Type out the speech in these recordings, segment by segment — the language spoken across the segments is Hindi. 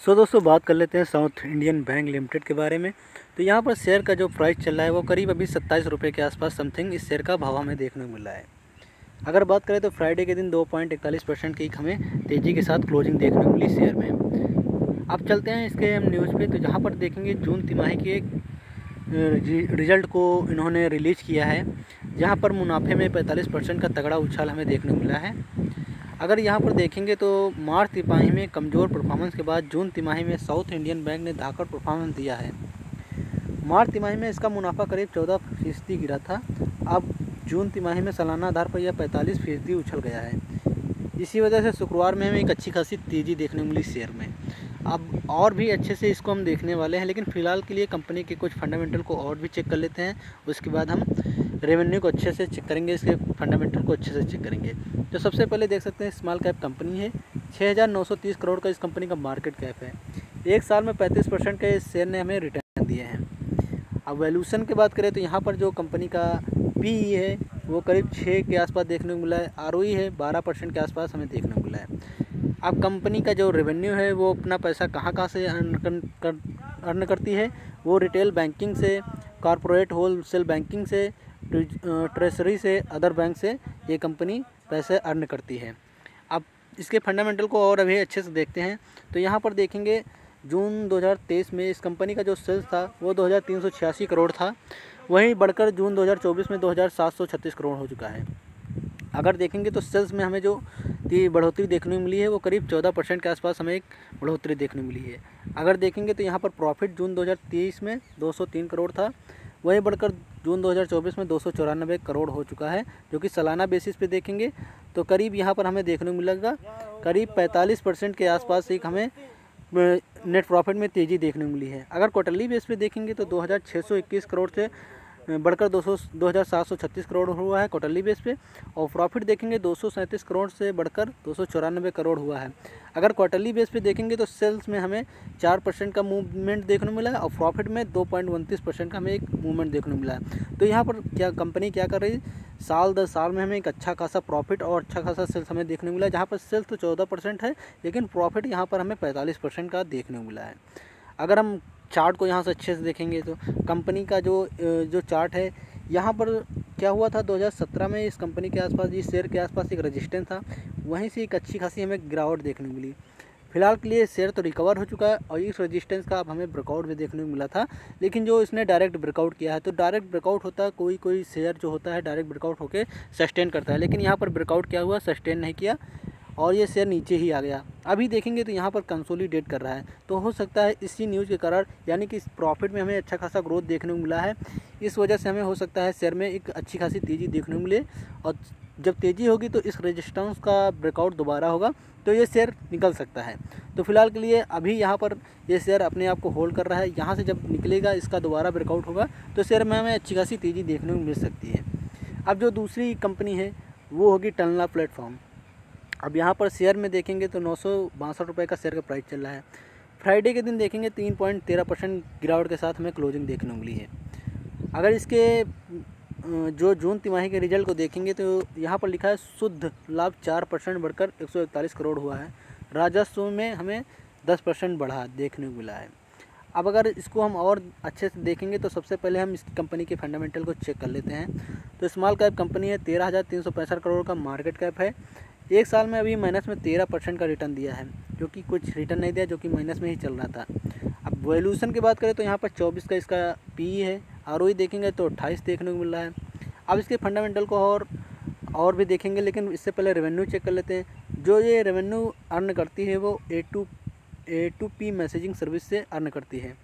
दोस्तों बात कर लेते हैं साउथ इंडियन बैंक लिमिटेड के बारे में। तो यहाँ पर शेयर का जो प्राइस चल रहा है वो करीब अभी 27 रुपये के आसपास समथिंग इस शेयर का भाव हमें देखने को मिल रहा है। अगर बात करें तो फ्राइडे के दिन 2.41% की हमें तेज़ी के साथ क्लोजिंग देखने को मिली शेयर में। अब चलते हैं इसके हम न्यूज़ पे। तो जहाँ पर देखेंगे जून तिमाही की एक रिजल्ट को इन्होंने रिलीज़ किया है, जहाँ पर मुनाफे में 45% का तगड़ा उछाल हमें देखने को मिला है। अगर यहाँ पर देखेंगे तो मार्च तिमाही में कमज़ोर परफॉर्मेंस के बाद जून तिमाही में साउथ इंडियन बैंक ने धाकड़ परफॉर्मेंस दिया है। मार्च तिमाही में इसका मुनाफा करीब 14% गिरा था। अब जून तिमाही में सालाना आधार पर यह 45% उछल गया है। इसी वजह से शुक्रवार में हमें एक अच्छी खासी तेज़ी देखने मिली शेयर में। अब और भी अच्छे से इसको हम देखने वाले हैं, लेकिन फ़िलहाल के लिए कंपनी के कुछ फंडामेंटल को और भी चेक कर लेते हैं। उसके बाद हम रेवेन्यू को अच्छे से चेक करेंगे, इसके फंडामेंटल को अच्छे से चेक करेंगे। तो सबसे पहले देख सकते हैं स्मॉल कैप कंपनी है। 6,930 करोड़ का इस कंपनी का मार्केट कैप है। एक साल में 35% के इस शेयर ने हमें रिटर्न दिए हैं। अब वैल्यूशन की बात करें तो यहाँ पर जो कंपनी का PE है वो करीब 6 के आसपास देखने को मिला है। ROE है 12% के आसपास हमें देखने को मिला है। अब कंपनी का जो रेवेन्यू है वो अपना पैसा कहाँ से अर्न करती है, वो रिटेल बैंकिंग से, कॉरपोरेट होलसेल बैंकिंग से, ट्रेजरी से, अदर बैंक से ये कंपनी पैसे अर्न करती है। अब इसके फंडामेंटल को और अभी अच्छे से देखते हैं। तो यहाँ पर देखेंगे जून 2023 में इस कंपनी का जो सेल्स था वो 2,386 करोड़ था, वहीं बढ़कर जून 2024 में 2,736 करोड़ हो चुका है। अगर देखेंगे तो सेल्स में हमें जो बढ़ोतरी देखने को मिली है वो करीब 14% के आसपास हमें एक बढ़ोतरी देखने को मिली है। अगर देखेंगे तो यहाँ पर प्रॉफिट जून 2023 में 203 करोड़ था, वहीं बढ़कर जून 2024 में 294 करोड़ हो चुका है, जो कि सालाना बेसिस पे देखेंगे तो करीब यहाँ पर हमें देखने को मिलेगा करीब 45% के आसपास एक हमें नेट प्रॉफिट में तेज़ी देखने को मिली है। अगर क्वार्टरली बेस पे देखेंगे तो 2,621 करोड़ से बढ़कर 2,736 करोड़ हुआ है क्वार्टरली बेस पे, और प्रॉफिट देखेंगे 237 करोड़ से बढ़कर 294 करोड़ हुआ है। अगर क्वार्टरली बेस पे देखेंगे तो सेल्स में हमें 4% का मूवमेंट देखने को मिला है और प्रॉफिट में 2.29% का हमें एक मूवमेंट देखने को मिला है। तो यहाँ पर क्या कंपनी क्या कर रही है, साल दर साल में हमें एक अच्छा खासा प्रॉफिट और अच्छा खासा सेल्स हमें देखने को मिला है। जहाँ पर सेल्स तो 14% है, लेकिन प्रॉफिट यहाँ पर हमें 45% का देखने को मिला है। अगर हम चार्ट को यहाँ से अच्छे से देखेंगे तो कंपनी का जो चार्ट है, यहाँ पर क्या हुआ था 2017 में इस कंपनी के आसपास, इस शेयर के आसपास एक रेजिस्टेंस था, वहीं से एक अच्छी खासी हमें गिरावट देखने को मिली। फिलहाल के लिए शेयर तो रिकवर हो चुका है और इस रेजिस्टेंस का अब हमें ब्रेकआउट भी देखने को मिला था, लेकिन जो इसने डायरेक्ट ब्रेकआउट किया है, तो डायरेक्ट ब्रेकआउट होता है, कोई शेयर जो होता है डायरेक्ट ब्रेकआउट होकर सस्टेन करता है, लेकिन यहाँ पर ब्रेकआउट क्या हुआ, सस्टेन नहीं किया और ये शेयर नीचे ही आ गया। अभी देखेंगे तो यहाँ पर कंसोलिडेट कर रहा है, तो हो सकता है इसी न्यूज़ के कारण, यानी कि इस प्रॉफिट में हमें अच्छा खासा ग्रोथ देखने को मिला है, इस वजह से हमें हो सकता है शेयर में एक अच्छी खासी तेज़ी देखने को मिले। और जब तेज़ी होगी तो इस रेजिस्टेंस का ब्रेकआउट दोबारा होगा तो ये शेयर निकल सकता है। तो फिलहाल के लिए अभी यहाँ पर ये शेयर अपने आप को होल्ड कर रहा है। यहाँ से जब निकलेगा, इसका दोबारा ब्रेकआउट होगा तो शेयर में हमें अच्छी खासी तेज़ी देखने को मिल सकती है। अब जो दूसरी कंपनी है वो होगी टनला प्लेटफॉर्म। अब यहाँ पर शेयर में देखेंगे तो 962 रुपये का शेयर का प्राइस चल रहा है। फ्राइडे के दिन देखेंगे 3.13% गिरावट के साथ हमें क्लोजिंग देखने को मिली है। अगर इसके जो जून तिमाही के रिजल्ट को देखेंगे तो यहाँ पर लिखा है शुद्ध लाभ 4% बढ़कर 141 करोड़ हुआ है। राजस्व में हमें 10% बढ़ा देखने को मिला है। अब अगर इसको हम और अच्छे से देखेंगे तो सबसे पहले हम इस कंपनी के फंडामेंटल को चेक कर लेते हैं। तो स्मॉल कैप कंपनी है, 13,365 करोड़ का मार्केट कैप है। एक साल में अभी माइनस में 13% का रिटर्न दिया है, जो कि कुछ रिटर्न नहीं दिया, जो कि माइनस में ही चल रहा था। अब वैल्यूशन की बात करें तो यहाँ पर 24 का इसका PE है। ROE देखेंगे तो 28 देखने को मिल रहा है। अब इसके फंडामेंटल को और भी देखेंगे, लेकिन इससे पहले रेवेन्यू चेक कर लेते हैं। जो ये रेवेन्यू अर्न करती है वो A2P मैसेजिंग सर्विस से अर्न करती है।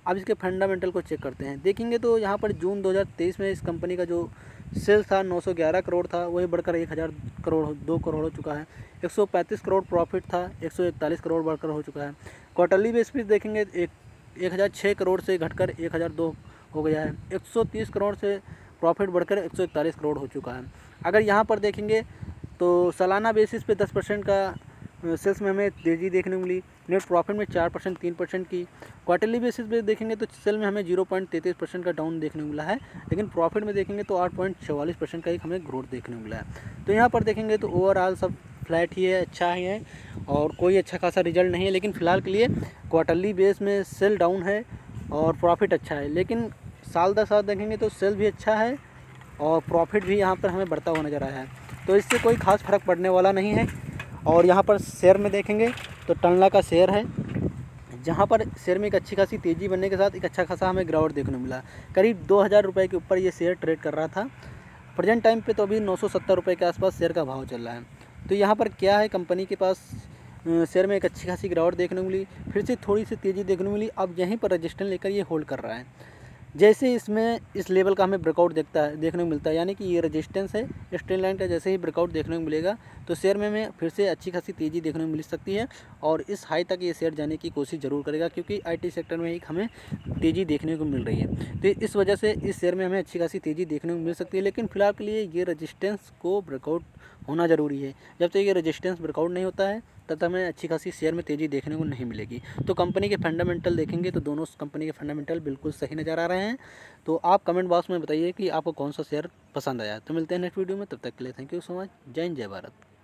अब इसके फंडामेंटल को चेक करते हैं। देखेंगे तो यहाँ पर जून 2023 में इस कंपनी का जो सेल्स था 911 करोड़ था, वही बढ़कर 1,002 करोड़ हो चुका है। 135 करोड़ प्रॉफिट था, 141 करोड़ बढ़कर हो चुका है। क्वार्टरली बेस पे देखेंगे 1,006 करोड़ से घटकर 1,002 हो गया है। 130 करोड़ से प्रॉफिट बढ़कर 141 करोड़ हो चुका है। अगर यहाँ पर देखेंगे तो सालाना बेसिस पे 10% का सेल्स में हमें तेज़ी देखने को मिली। नेट प्रॉफिट में 4% 3% की। क्वार्टरली बेसिस पे देखेंगे तो सेल में हमें 0.33% का डाउन देखने को मिला है, लेकिन प्रॉफिट में देखेंगे तो 8.44% का एक हमें ग्रोथ देखने को मिला है। तो यहाँ पर देखेंगे तो ओवरऑल सब फ्लैट ही है, अच्छा ही है। और कोई अच्छा खासा रिजल्ट नहीं है, लेकिन फ़िलहाल के लिए क्वार्टरली बेस में सेल डाउन है और प्रॉफिट अच्छा है। लेकिन साल दर साल देखेंगे तो सेल भी अच्छा है और प्रॉफिट भी यहाँ पर हमें बढ़ता हुआ नज़र आया है, तो इससे कोई ख़ास फ़र्क पड़ने वाला नहीं है। और यहाँ पर शेयर में देखेंगे तो टनला का शेयर है, जहाँ पर शेयर में एक अच्छी खासी तेज़ी बनने के साथ एक अच्छा खासा हमें गिरावट देखने को मिला। करीब 2000 रुपये के ऊपर ये शेयर ट्रेड कर रहा था। प्रेजेंट टाइम पे तो अभी 970 रुपये के आसपास शेयर का भाव चल रहा है। तो यहाँ पर क्या है, कंपनी के पास शेयर में एक अच्छी खासी गिरावट देखने को मिली, फिर से थोड़ी सी तेज़ी देखने को मिली। अब यहीं पर रजिस्टेंस लेकर ये होल्ड कर रहा है। जैसे इसमें इस लेवल का हमें ब्रेकआउट देखने को मिलता है, यानी कि ये रेजिस्टेंस है, स्ट्रेट लाइन का जैसे ही ब्रेकआउट देखने को मिलेगा तो शेयर में हमें फिर से अच्छी खासी तेज़ी देखने को मिल सकती है और इस हाई तक ये शेयर जाने की कोशिश ज़रूर करेगा, क्योंकि आईटी सेक्टर में एक हमें तेज़ी देखने को मिल रही है। तो इस वजह से इस शेयर में हमें अच्छी खासी तेज़ी देखने को मिल सकती है, लेकिन फिलहाल के लिए ये रजिस्टेंस को ब्रेकआउट होना ज़रूरी है। जब तक ये रेजिस्टेंस ब्रेकआउट नहीं होता है तब तक हमें अच्छी खासी शेयर में तेज़ी देखने को नहीं मिलेगी। तो कंपनी के फंडामेंटल देखेंगे तो दोनों कंपनी के फंडामेंटल बिल्कुल सही नज़र आ रहे हैं। तो आप कमेंट बॉक्स में बताइए कि आपको कौन सा शेयर पसंद आया। तो मिलते हैं नेक्स्ट वीडियो में, तब तक के लिए थैंक यू सो मच। जय हिंद, जय भारत।